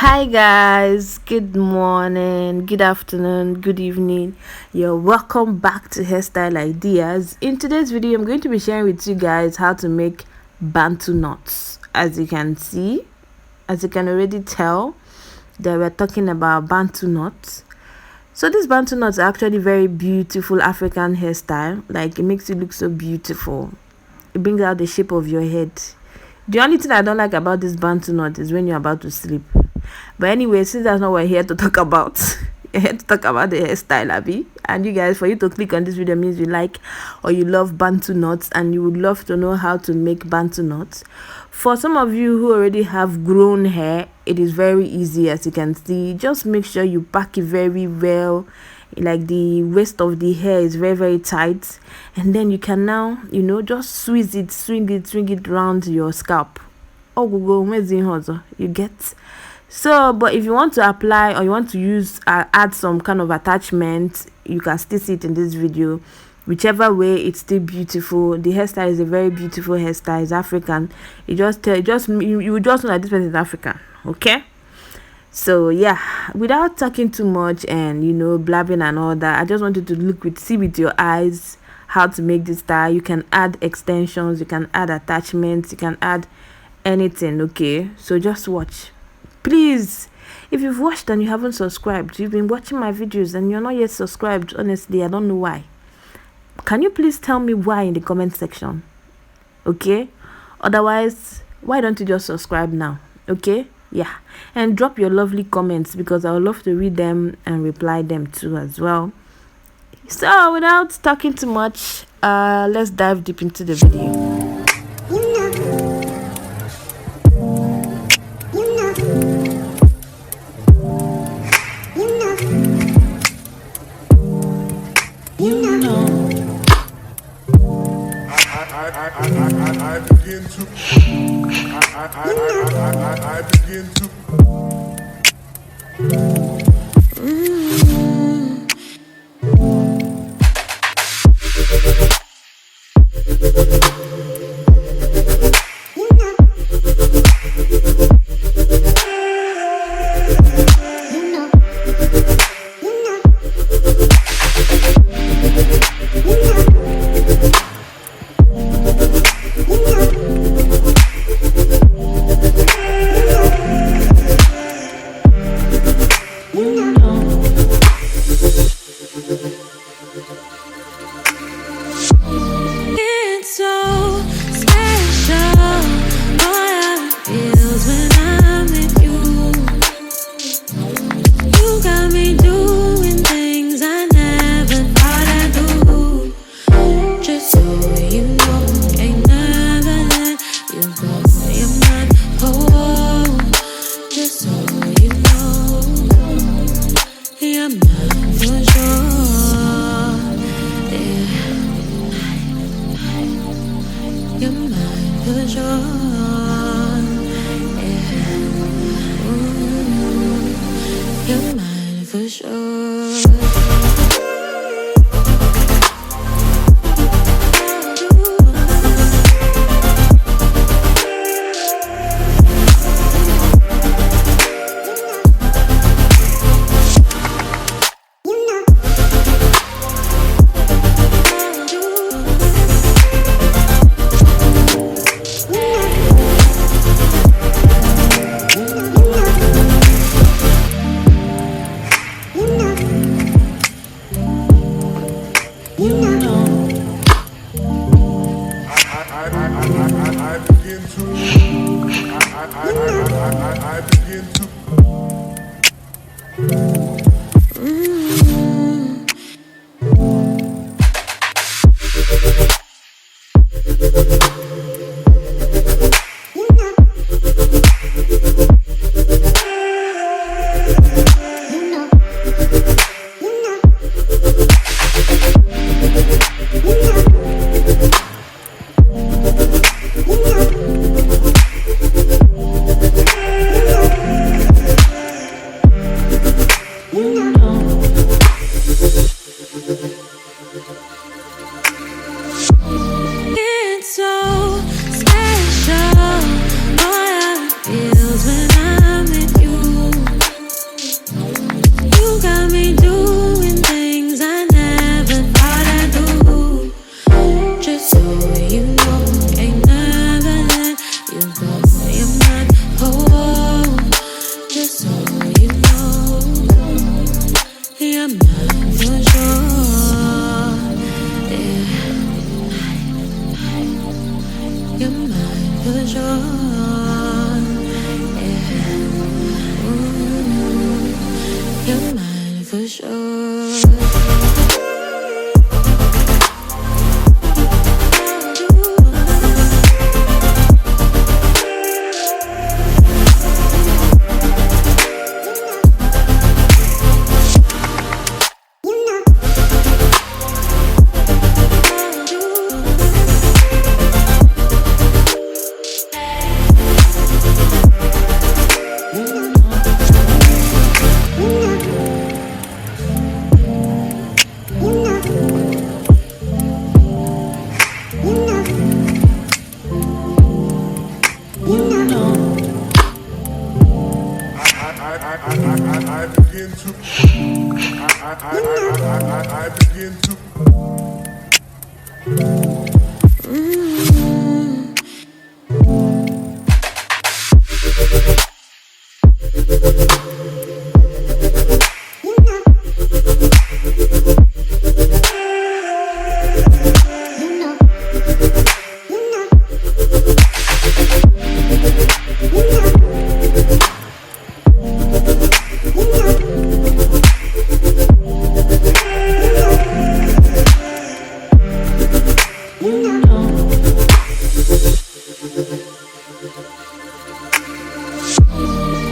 Hi guys, good morning, good afternoon, good evening. You're welcome back to Hairstyle Ideas. In today's video, I'm going to be sharing with you guys how to make bantu knots. As you can see, as you can already tell, that we're talking about bantu knots. So these bantu knots are actually very beautiful African hairstyle. Like, it makes you look so beautiful. It brings out the shape of your head. The only thing I don't like about this bantu knot is when you're about to sleep. But anyway, since that's not what we're here to talk about, we're here to talk about the hairstyle, Abby. And you guys, for you to click on this video means you like or you love bantu knots and you would love to know how to make bantu knots. For some of you who already have grown hair, it is very easy. As you can see, just make sure you pack it very well. Like, the waist of the hair is very tight, and then you can now, just swing it around your scalp. Oh, go, you get. So, but if you want to apply or you want to use add some kind of attachment, you can still see it in this video. Whichever way, it's still beautiful. The hairstyle is a very beautiful hairstyle. It's African. You just know that this person is African. Okay. So yeah, without talking too much and blabbing and all that, I just wanted to see with your eyes how to make this style. You can add extensions, you can add attachments, you can add anything. Okay, so just watch, please. If you've watched and you haven't subscribed, you've been watching my videos and you're not yet subscribed, honestly, I don't know why. Can you please tell me why in the comment section? Okay, otherwise, why don't you just subscribe now? Okay. Yeah, and drop your lovely comments because I would love to read them and reply them too as well. So without talking too much, let's dive deep into the video. I begin to for sure. I begin to. I begin to.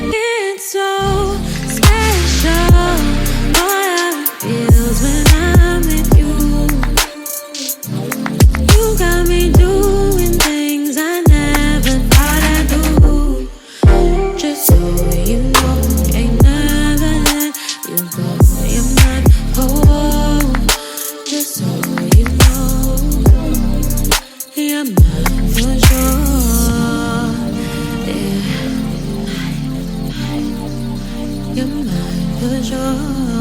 It's so special. All I feels when I'm with you. You got me doing things I never thought I'd do. Just so you know, ain't never let you go. You're my whole. Just so you know, you're mine for sure. Yeah. You're mine for sure.